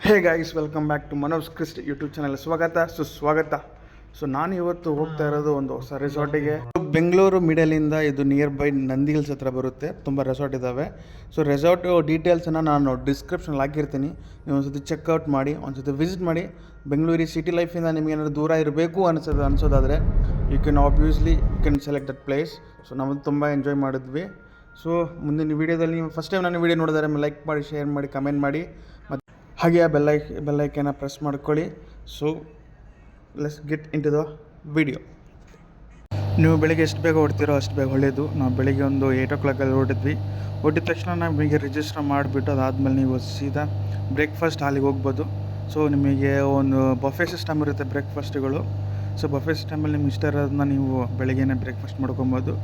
Hey guys, welcome back to Manoj Krist YouTube channel. ಸ್ವಾಗತ ಸುಸ್ವಾಗತ. So ನಾನು ಇವತ್ತು ಹೋಗ್ತಾ ಇರೋದು ಒಂದು ಹೊಸ ರೆಸಾರ್ಟಿಗೆ. ಬೆಂಗಳೂರು ಮಿಡಲಿಂದ ಇದು ನಿಯರ್ ಬೈ ನಂದಿ ಹಿಲ್ಸ್ ಹತ್ರ ಬರುತ್ತೆ. ತುಂಬ ರೆಸಾರ್ಟ್ ಇದ್ದಾವೆ. ಸೊ ರೆಸಾರ್ಟ್ ಡೀಟೇಲ್ಸನ್ನು ನಾನು ಡಿಸ್ಕ್ರಿಪ್ಷನಲ್ಲಿ ಹಾಕಿರ್ತೀನಿ. ನೀವು ಒಂದ್ಸತಿ ಚೆಕ್ಔಟ್ ಮಾಡಿ, ಒಂದ್ಸತಿ ವಿಸಿಟ್ ಮಾಡಿ. ಬೆಂಗಳೂರು ಸಿಟಿ ಲೈಫಿಂದ ನಿಮಗೆ ಏನಾದರೂ ದೂರ ಇರಬೇಕು ಅನ್ಸೋದಾದರೆ you can select that place. So ನಾವು ತುಂಬ ಎಂಜಾಯ್ ಮಾಡಿದ್ವಿ. ಸೊ ಮುಂದಿನ ವೀಡಿಯೋದಲ್ಲಿ ನೀವು ಫಸ್ಟ್ ಟೈಮ್ ನನ್ನ ವೀಡಿಯೋ ನೋಡಿದರೆ ಲೈಕ್ ಮಾಡಿ, ಶೇರ್ ಮಾಡಿ, ಕಮೆಂಟ್ ಮಾಡಿ, ಮತ್ತು ಹಾಗೆ ಆ ಬೆಲ್ಲೈಕನ್ನ ಪ್ರೆಸ್ ಮಾಡ್ಕೊಳ್ಳಿ. So let's get into the video. ನೀವು ಬೆಳಿಗ್ಗೆ ಎಷ್ಟು ಬೇಗ ಹೊಡ್ತೀರೋ ಅಷ್ಟು ಬೇಗ ಒಳ್ಳೆಯದು. ನಾವು ಬೆಳಿಗ್ಗೆ ಒಂದು 8 o'clock ಹೊಟ್ಟಿದ ತಕ್ಷಣ ನಮಗೆ ರಿಜಿಸ್ಟರ್ ಮಾಡಿಬಿಟ್ಟು ಅದಾದಮೇಲೆ ನೀವು ಸೀದಾ ಬ್ರೇಕ್ಫಾಸ್ಟ್ ಹಾಲಿಗೆ ಹೋಗ್ಬೋದು. ಸೊ ನಿಮಗೆ ಒಂದು ಬಫೆ ಸಿಸ್ಟಮ್ ಇರುತ್ತೆ ಬ್ರೇಕ್ಫಾಸ್ಟ್ಗಳು. ಸೊ ಬಫೆ ಸಿಸ್ಟಮಲ್ಲಿ ನಿಮ್ಗೆ ಇಷ್ಟ ಇರೋದನ್ನ ನೀವು ಬೆಳಗ್ಗೆನೇ ಬ್ರೇಕ್ಫಾಸ್ಟ್ ಮಾಡ್ಕೊಬೋದು.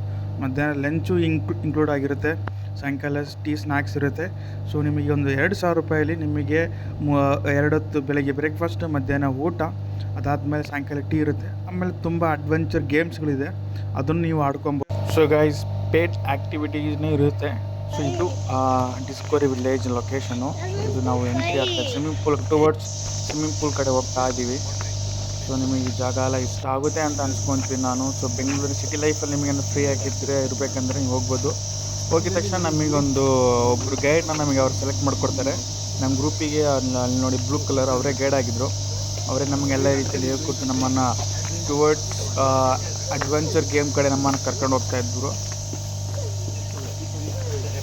ಮಧ್ಯಾಹ್ನ ಲಂಚು ಇನ್ಕ್ಲೂಡ್ ಆಗಿರುತ್ತೆ. ಸಾಯಂಕಾಲ ಟೀ ಸ್ನ್ಯಾಕ್ಸ್ ಇರುತ್ತೆ. ಸೊ ನಿಮಗೆ ಒಂದು 2,000 ರೂಪಾಯಲ್ಲಿ ನಿಮಗೆ 2 ಹೊತ್ತು ಬೆಳಗ್ಗೆ ಬ್ರೇಕ್ಫಾಸ್ಟ್, ಮಧ್ಯಾಹ್ನ ಊಟ, ಅದಾದಮೇಲೆ ಸಾಯಂಕಾಲ ಟೀ ಇರುತ್ತೆ. ಆಮೇಲೆ ತುಂಬ ಅಡ್ವೆಂಚರ್ ಗೇಮ್ಸ್ಗಳಿದೆ, ಅದನ್ನು ನೀವು ಆಡ್ಕೊಬೋದು. ಸೊ ಗೈಸ್, ಪೇಟ್ ಆ್ಯಕ್ಟಿವಿಟೀಸ್ನೇ ಇರುತ್ತೆ. ಸೊ ಇದು ಡಿಸ್ಕವರಿ ವಿಲೇಜ್ ಲೊಕೇಶನು. ಇದು ನಾವು ಎಂಟ್ರಿ ಆಗ್ತಾ ಸ್ವಿಮ್ಮಿಂಗ್ ಪೂಲ್ ಕಡೆ ಹೋಗ್ತಾ ಇದ್ದೀವಿ. ಸೊ ನಿಮಗೆ ಈ ಜಾಗ ಎಲ್ಲ ಇಷ್ಟ ಆಗುತ್ತೆ ಅಂತ ಅನ್ಸ್ಕೊತೀನಿ ನಾನು. ಸೊ ಬೆಂಗಳೂರು ಸಿಟಿ ಲೈಫಲ್ಲಿ ನಿಮಗೇನು ಫ್ರೀ ಆಗಿದ್ದರೆ ಇರಬೇಕಂದ್ರೆ ನೀವು ಹೋಗ್ಬೋದು. ಹೋಗಿದ ತಕ್ಷಣ ಒಬ್ಬರು ಗೈಡ್ನ ಅವ್ರು ಸೆಲೆಕ್ಟ್ ಮಾಡಿಕೊಡ್ತಾರೆ. ನಮ್ಮ ಗ್ರೂಪಿಗೆ ಅಲ್ಲಿ ನೋಡಿ ಬ್ಲೂ ಕಲರ್ ಅವರೇ ಗೈಡ್ ಆಗಿದ್ದರು. ಅವರೇ ನಮಗೆಲ್ಲ ರೀತಿಯಲ್ಲಿ ಹೇಳ್ಕೊಟ್ಟು ನಮ್ಮನ್ನು ಟುವರ್ಡ್ಸ್ ಅಡ್ವೆಂಚರ್ ಗೇಮ್ ಕಡೆ ನಮ್ಮನ್ನು ಕರ್ಕೊಂಡು ಹೋಗ್ತಾಯಿದ್ರು.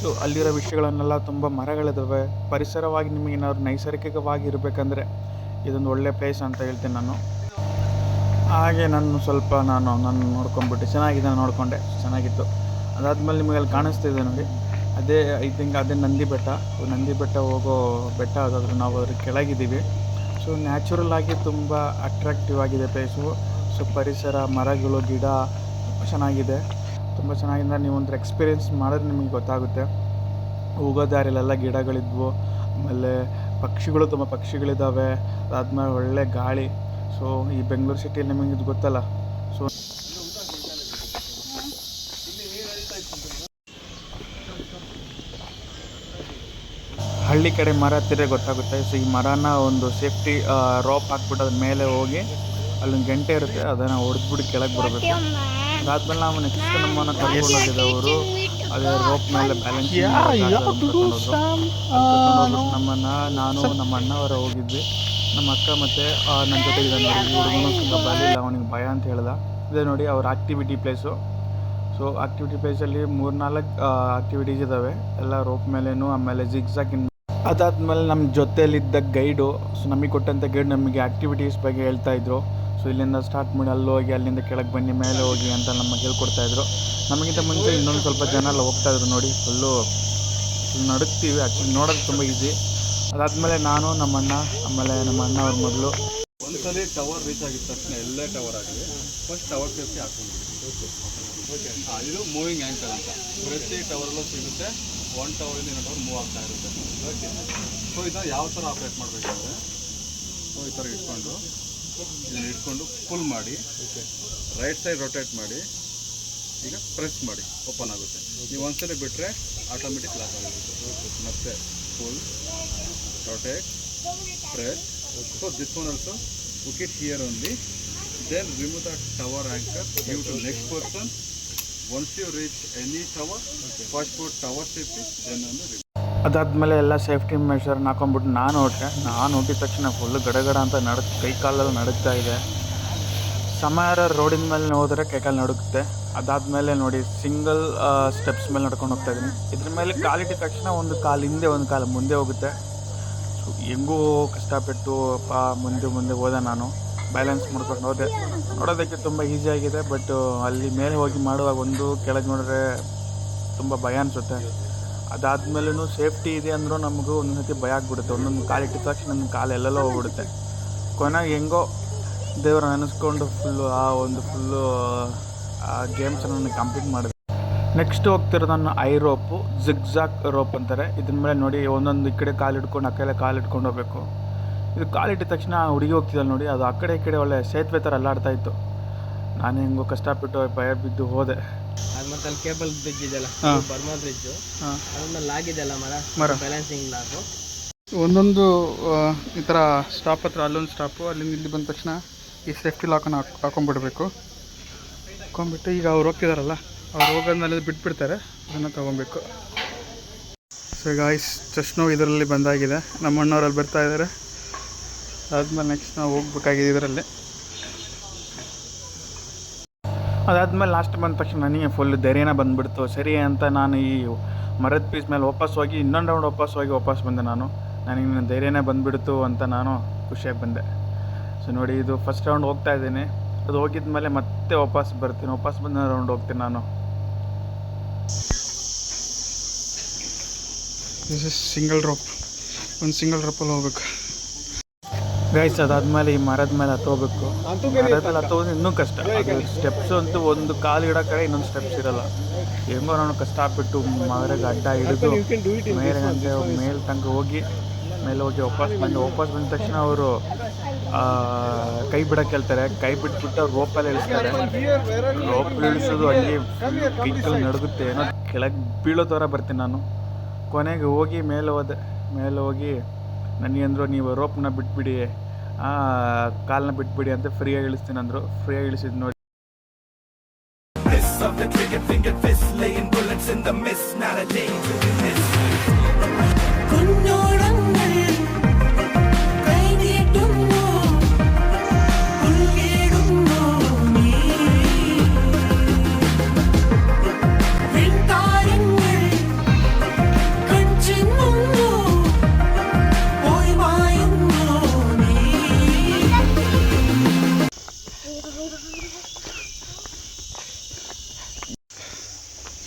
ಸೊ ಅಲ್ಲಿರೋ ವಿಷಯಗಳನ್ನೆಲ್ಲ ತುಂಬ ಮರಗಳಿದ್ದಾವೆ. ಪರಿಸರವಾಗಿ ನಿಮಗೇನಾದ್ರು ನೈಸರ್ಗಿಕವಾಗಿ ಇರಬೇಕಂದ್ರೆ ಇದೊಂದು ಒಳ್ಳೆ ಪ್ಲೇಸ್ ಅಂತ ಹೇಳ್ತೀನಿ ನಾನು. ಹಾಗೆ ನಾನು ನೋಡ್ಕೊಂಡ್ಬಿಟ್ಟು ಚೆನ್ನಾಗಿತ್ತು. ಅದಾದಮೇಲೆ ನಿಮಗೆ ಅಲ್ಲಿ ಕಾಣಿಸ್ತಿದೆ ನೋಡಿ, ಅದೇ ನಂದಿ ಬೆಟ್ಟ ಹೋಗೋ ಬೆಟ್ಟ. ಅದಾದರೂ ನಾವು ಅದ್ರ ಕೆಳಗಿದ್ದೀವಿ. ಸೊ ನ್ಯಾಚುರಲ್ ಆಗಿ ತುಂಬ ಅಟ್ರಾಕ್ಟಿವ್ ಆಗಿದೆ ಪ್ಲೇಸು. ಸೊ ಪರಿಸರ, ಮರಗಳು, ಗಿಡ ತುಂಬ ಚೆನ್ನಾಗಿದೆ. ನೀವು ಒಂದು ಎಕ್ಸ್ಪೀರಿಯೆನ್ಸ್ ಮಾಡಿದ್ರೆ ನಿಮಗೆ ಗೊತ್ತಾಗುತ್ತೆ. ಹೋಗೋ ದಾರಿಲೆಲ್ಲ ಗಿಡಗಳಿದ್ವು, ಆಮೇಲೆ ತುಂಬ ಪಕ್ಷಿಗಳಿದ್ದಾವೆ. ಅದಾದಮೇಲೆ ಒಳ್ಳೆ ಗಾಳಿ. ಸೊ ಈ ಬೆಂಗಳೂರು ಸಿಟಿಯಲ್ಲಿ ನಿಮಗೆ ಇದು ಗೊತ್ತಲ್ಲ. ಸೊ ಹಳ್ಳಿ ಕಡೆ ಮರ ಹತ್ತಿರ ಗೊತ್ತಾಗುತ್ತೆ. ಸೊ ಈ ಮರನ ಒಂದು ಸೇಫ್ಟಿ ರೋಪ್ ಹಾಕ್ಬಿಟ್ಟು ಅದ್ರ ಮೇಲೆ ಹೋಗಿ ಅಲ್ಲೊಂದು ಗಂಟೆ ಇರುತ್ತೆ, ಅದನ್ನು ಹೊಡೆದ್ಬಿಟ್ಟು ಕೆಳಗೆ ಬರಬೇಕು. ಅದಾದ್ಮೇಲೆ ನಾವು ನೆಕ್ಸ್ಟ್ ನಮ್ಮನ್ನು ಕರ್ಕೊಂಡು ಹೋಗಿದ್ದೆ ಅವರು. ಅದೇ ರೋಪ್ ಮೇಲೆ ಬ್ಯಾಲೆನ್ಸ್ ನಮ್ಮನ್ನು ನಾನು ನಮ್ಮ ಅಣ್ಣವರ ಹೋಗಿದ್ವಿ. ನಮ್ಮ ಅಕ್ಕ ಮತ್ತು ನನ್ನ ಜೊತೆ ಇದೆ ನೋಡಿ, ಹುಡುಗನು ಸ್ವಲ್ಪ ಬರಲಿಲ್ಲ, ಅವನಿಗೆ ಭಯ ಅಂತ ಹೇಳ್ದ. ಇದೇ ನೋಡಿ ಅವ್ರ ಆ್ಯಕ್ಟಿವಿಟಿ ಪ್ಲೇಸು. ಸೊ ಆ್ಯಕ್ಟಿವಿಟಿ ಪ್ಲೇಸಲ್ಲಿ 3-4 ಆ್ಯಕ್ಟಿವಿಟೀಸ್ ಇದ್ದಾವೆ, ಎಲ್ಲ ರೋಪ್ ಮೇಲೇನು. ಆಮೇಲೆ ಜಿಗ್ಜಾಗಿನ್. ಅದಾದಮೇಲೆ ನಮ್ಮ ಜೊತೆಯಲ್ಲಿದ್ದ ಗೈಡು, ಸೊ ನಮಗೆ ಕೊಟ್ಟಂಥ ಗೈಡ್ ನಮಗೆ ಆ್ಯಕ್ಟಿವಿಟೀಸ್ ಬಗ್ಗೆ ಹೇಳ್ತಾಯಿದ್ರು. ಸೊ ಇಲ್ಲಿಂದ ಸ್ಟಾರ್ಟ್ ಮಾಡಿ ಅಲ್ಲಿ ಹೋಗಿ, ಅಲ್ಲಿಂದ ಕೆಳಗೆ ಬನ್ನಿ, ಮೇಲೆ ಹೋಗಿ ಅಂತ ನಮಗೆ ಹೇಳ್ಕೊಡ್ತಾಯಿದ್ರು. ನಮಗಿಂತ ಮುಂಚೆ ಇನ್ನೊಂದು ಸ್ವಲ್ಪ ಜನ ಎಲ್ಲ ಹೋಗ್ತಾಯಿದ್ರು ನೋಡಿ. ಫುಲ್ಲು ನಡುಕ್ತೀವಿ. ಆ್ಯಕ್ಚುಲಿ ನೋಡೋದು ತುಂಬ ಈಸಿ. ಅದಾದಮೇಲೆ ನಾನು, ನಮ್ಮ ಅಣ್ಣ, ಆಮೇಲೆ ನಮ್ಮ ಅಣ್ಣ ಅವ್ರ ಮೊದಲು ಒಂದ್ಸಲಿ ಟವರ್ ರೀಚ್ ಆಗಿದ ತಕ್ಷಣ ಎಲ್ಲೇ ಟವರ್ ಆಗಲಿ ಫಸ್ಟ್ ಟವರ್ ಸೇಫ್ಟಿ ಹಾಕ್ಕೊಂಡ್ಬಿಡಿ. ಓಕೆ, ಇದು ಮೂವಿಂಗ್ ಆ್ಯಂಕರ್ ಅಂತ ಪ್ರತಿ ಟವರಲ್ಲೂ ಸಿಗುತ್ತೆ. ಒಂದು ಟವರಿಂದ ಇನ್ನೊಂದು ಟವರ್ ಮೂವ್ ಆಗ್ತಾ ಇರುತ್ತೆ. ಓಕೆ, ಸೊ ಇದನ್ನು ಯಾವ ಥರ ಆಪ್ರೇಟ್ ಮಾಡಬೇಕಂದ್ರೆ, ಸೊ ಈ ಥರ ಇದನ್ನು ಫುಲ್ ಮಾಡಿ, ರೈಟ್ ಸೈಡ್ ರೊಟೇಟ್ ಮಾಡಿ, ಈಗ ಪ್ರೆಸ್ ಮಾಡಿ, ಓಪನ್ ಆಗುತ್ತೆ. ನೀವು ಒಂದ್ಸಲ ಬಿಟ್ಟರೆ ಆಟೋಮೆಟಿಕ್ ಲಾಕ್ ಆಗುತ್ತೆ. ಮತ್ತೆ full rotate, press. So this one also hook it here only, then remove the tower anchor, give to next person. Once you reach any tower, first put tower safety, then on the remove. ಅದಾದಮೇಲೆ ಎಲ್ಲ safety ಮೆಷರ್ನ ಹಾಕೊಂಡ್ಬಿಟ್ಟು ನಾನು ಹೊಟ್ಟಿದ ತಕ್ಷಣ full ಗಡಗಡ ಅಂತ ಕೈ ಕಾಲೆಲ್ಲ ನಡುಗ್ತಾ ಇದೆ. ಸಮಯ ರೋಡಿನ ಮೇಲೆ ಹೋದರೆ ಕೈಕಾಲು ನಡುಗುತ್ತೆ. ಅದಾದಮೇಲೆ ನೋಡಿ, ಸಿಂಗಲ್ ಸ್ಟೆಪ್ಸ್ ಮೇಲೆ ನಡ್ಕೊಂಡು ಹೋಗ್ತಾ ಇದ್ದೀನಿ. ಇದ್ರ ಮೇಲೆ ಕಾಲಿಟ್ಟಿದ ತಕ್ಷಣ ಒಂದು ಕಾಲು ಹಿಂದೆ, ಒಂದು ಕಾಲು ಮುಂದೆ ಹೋಗುತ್ತೆ. ಸೊ ಹೆಂಗೂ ಕಷ್ಟಪಟ್ಟು ಮುಂದೆ ಹೋದೆ ನಾನು. ಬ್ಯಾಲೆನ್ಸ್ ಮಾಡ್ಕೊಂಡು ಹೋದೆ. ನೋಡೋದಕ್ಕೆ ತುಂಬ ಈಸಿಯಾಗಿದೆ, ಬಟ್ ಅಲ್ಲಿ ಮೇಲೆ ಹೋಗಿ ಮಾಡುವಾಗ ಒಂದು ಕೆಳಗೆ ನೋಡಿದ್ರೆ ತುಂಬ ಭಯ ಅನಿಸುತ್ತೆ. ಅದಾದಮೇಲೂ ಸೇಫ್ಟಿ ಇದೆ ಅಂದರೂ ನಮಗೂ ಒಂದೊಂದು ಸತಿ ಭಯ ಆಗಿಬಿಡುತ್ತೆ. ಒಂದೊಂದು ಕಾಲಿಟ್ಟಿದ ತಕ್ಷಣ ನನ್ನ ಕಾಲು ಎಲ್ಲೆಲ್ಲೋ ಹೋಗ್ಬಿಡುತ್ತೆ. ಕೊನೆಗೆ ಹೆಂಗೋ ದೇವ್ರ ನೆನೆಸ್ಕೊಂಡು ಫುಲ್ಲು ಆ ಗೇಮ್ಸನ್ನು ನಾನು ಕಂಪ್ಲೀಟ್ ಮಾಡಿದೆ. ನೆಕ್ಸ್ಟ್ ಹೋಗ್ತಿರೋದು ನಾನು ಐ ರೋಪು, ಜಿಗ್ಜಾಗ್ ರೋಪ್ ಅಂತಾರೆ. ಇದ್ರ ಮೇಲೆ ನೋಡಿ, ಒಂದೊಂದು ಈ ಕಡೆ ಕಾಲಿಡ್ಕೊಂಡು ಆ ಕಡೆ ಕಾಲಿಟ್ಕೊಂಡು ಹೋಗಬೇಕು. ಇದು ಕಾಲಿಟ್ಟಿದ ತಕ್ಷಣ ಹುಡುಗಿ ಹೋಗ್ತಿದ್ದಲ್ಲ ನೋಡಿ, ಅದು ಆ ಕಡೆ ಈ ಕಡೆ ಒಳ್ಳೆ ಸೇತುವೆ ಥರ ಅಲ್ಲಾಡ್ತಾಯಿತ್ತು. ನಾನು ಹೆಂಗೋ ಕಷ್ಟಪಟ್ಟು ಭಯ ಬಿದ್ದು ಹೋದೆ. ಅದು ಮತ್ತೆ ಅಲ್ಲಿ ಕೇಬಲ್ ಬ್ರಿಡ್ಜ್ ಇದೆಯಲ್ಲ, ಬರ್ಮಾ ಬ್ರಿಡ್ಜ್, ಅದನ್ನ ಲಾಗ್ ಇದೆಯಲ್ಲ ಮರ ಬ್ಯಾಲೆನ್ಸಿಂಗ್ ಲಾಗು, ಒಂದೊಂದು ಈ ಥರ ಸ್ಟಾಪ್ ಹತ್ರ ಅಲ್ಲೊಂದು ಸ್ಟಾಪು, ಅಲ್ಲಿಂದ ಇಲ್ಲಿ ಬಂದ ತಕ್ಷಣ ಈ ಸೇಫ್ಟಿ ಲಾಕನ್ನು ಹಾಕೊಂಡ್ಬಿಡ್ಬೇಕು. ಹಾಕೊಂಡ್ಬಿಟ್ಟು ಈಗ ಅವ್ರು ಹೋಗ್ತಿದಾರಲ್ಲ, ಅವ್ರು ಹೋಗೋದ್ಮೇಲೆ ಬಿಟ್ಬಿಡ್ತಾರೆ, ಅದನ್ನು ತೊಗೊಬೇಕು. ಸೊ ಗಾಯ್ಸ್, ಜಸ್ಟ್ ನಾವು ಇದರಲ್ಲಿ ಬಂದಾಗಿದೆ. ನಮ್ಮ ಅಣ್ಣವರಲ್ಲಿ ಬರ್ತಾ ಇದ್ದಾರೆ. ಅದಾದ್ಮೇಲೆ ನೆಕ್ಸ್ಟ್ ನಾವು ಹೋಗ್ಬೇಕಾಗಿದೆ ಇದರಲ್ಲಿ. ಅದಾದ್ಮೇಲೆ ಲಾಸ್ಟ್ ಬಂದ ತಕ್ಷಣ ನನಗೆ ಫುಲ್ ಧೈರ್ಯನ ಬಂದುಬಿಡ್ತು. ಸರಿ ಅಂತ ನಾನು ಈ ಮರದ ಪೀಸ್ ಮೇಲೆ ವಾಪಸ್ ಹೋಗಿ ಇನ್ನೊಂದು ರೌಂಡ್ ವಾಪಸ್ ಬಂದೆ. ನನಗೆ ಧೈರ್ಯನೇ ಬಂದುಬಿಡ್ತು ಅಂತ ನಾನು ಖುಷಿಯಾಗಿ ಬಂದೆ. ಸೊ ನೋಡಿ, ಇದು ಫಸ್ಟ್ ರೌಂಡ್ ಹೋಗ್ತಾ ಇದ್ದೀನಿ. ಅದು ಹೋಗಿದ ಮೇಲೆ ಮತ್ತೆ ವಾಪಸ್ ಬರ್ತೀನಿ. ವಾಪಸ್ ಬಂದ ರೌಂಡ್ ಹೋಗ್ತೀನಿ ನಾನು. This is single rope. ಒಂದು ಸಿಂಗಲ್ ರೋಪಲ್ಲಿ ಹೋಗ್ಬೇಕು ಗೈಸ್. ಅದಾದಮೇಲೆ ಈ ಮರದ ಮೇಲೆ ಹತ್ತೋಗ್ಬೇಕು. ಮರದಲ್ಲಿ ಹತ್ತೋದು ಇನ್ನೂ ಕಷ್ಟ. ಸ್ಟೆಪ್ಸ್ ಅಂತೂ ಒಂದು ಕಾಲು ಇಡೋ ಕಡೆ ಇನ್ನೊಂದು ಸ್ಟೆಪ್ಸ್ ಇರೋಲ್ಲ. ಹೆಂಗೋ ನಾನು ಕಷ್ಟಪಟ್ಟು ಮರಗೆ ಅಡ್ಡ ಹಿಡಿದು ಮೇಲೆ ತನಕ ಹೋಗಿ ವಾಪಸ್ ಬಂದ ತಕ್ಷಣ ಅವರು ಕೈ ಬಿಡೋಕೆ ಹೇಳ್ತಾರೆ. ಕೈ ಬಿಟ್ಬಿಟ್ಟು ಅವ್ರು ರೋಪಲ್ಲಿ ಇಳಿಸ್ತಾರೆ. ರೋಪ್ ಇಳಿಸೋದು ಹಂಗೆ ಕೈಕಲ್ಲಿ ನಡುಗುತ್ತೆ. ಏನೋ ಕೆಳಗೆ ಬೀಳೋ ಥರ ಬರ್ತೀನಿ ನಾನು. ಕೊನೆಗೆ ಹೋಗಿ ಮೇಲೆ ಹೋಗಿ ನನಗೆ ಅಂದರು, ನೀವು ರೋಪ್ನ ಬಿಟ್ಬಿಡಿ, ಕಾಲನ್ನ ಬಿಟ್ಬಿಡಿ ಅಂತ ಫ್ರೀಯಾಗಿ ಇಳಿಸ್ತೀನಿ ಅಂದರು. ಫ್ರೀಯಾಗಿ ಇಳಿಸಿದ್ದು ನೋಡಿ.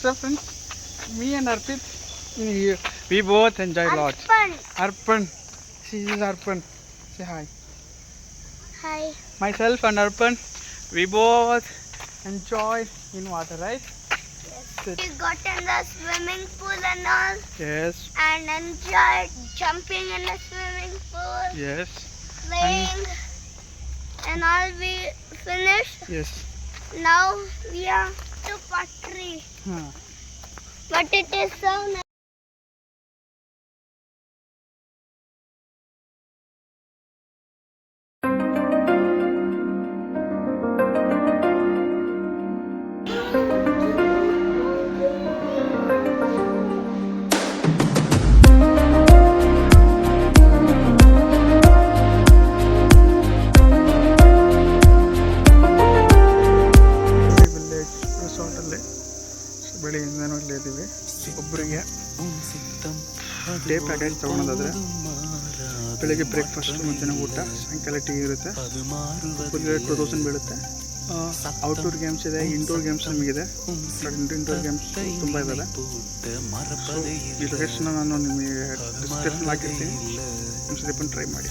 So friends, me and Arpit, we both enjoy a lot. Arpan, she is Arpan. Say hi. Hi. Myself and Arpan, we both enjoy in water, right? Yes. We got in the swimming pool and all. Yes. And enjoyed jumping in the swimming pool. Yes. Playing. And all we finished. Yes. Now we are to pottery. But it is so nice. ಬೆಳಿಗ್ಗೆಯಿಂದನೂ ಇಲ್ಲೇ ಇದ್ದೀವಿ. ಒಬ್ಬರಿಗೆ day package ತೊಗೊಳೋದಾದರೆ ಬೆಳಿಗ್ಗೆ breakfast, ಮಧ್ಯಾಹ್ನ ಊಟ, ಸಾಯಂಕಾಲ tea ಇರುತ್ತೆ. Full 2000 ಬೀಳುತ್ತೆ. Outdoor games ಇದೆ, ಇಂಡೋರ್ ಗೇಮ್ಸ್ ನಮಗಿದೆ. ಇಂಡೋರ್ ಗೇಮ್ಸ್ ತುಂಬ ಇದ್ದಾವೆ. ಈ ಲೊಕೇಶನ್ನ ನಾನು ನಿಮಗೆ ಡಿಸ್ಕ್ರಿಪ್ಷನ್ ಹಾಕಿರ್ತೀನಿ. ಒಂದ್ಸರಿ ಬಂದು ಟ್ರೈ ಮಾಡಿ.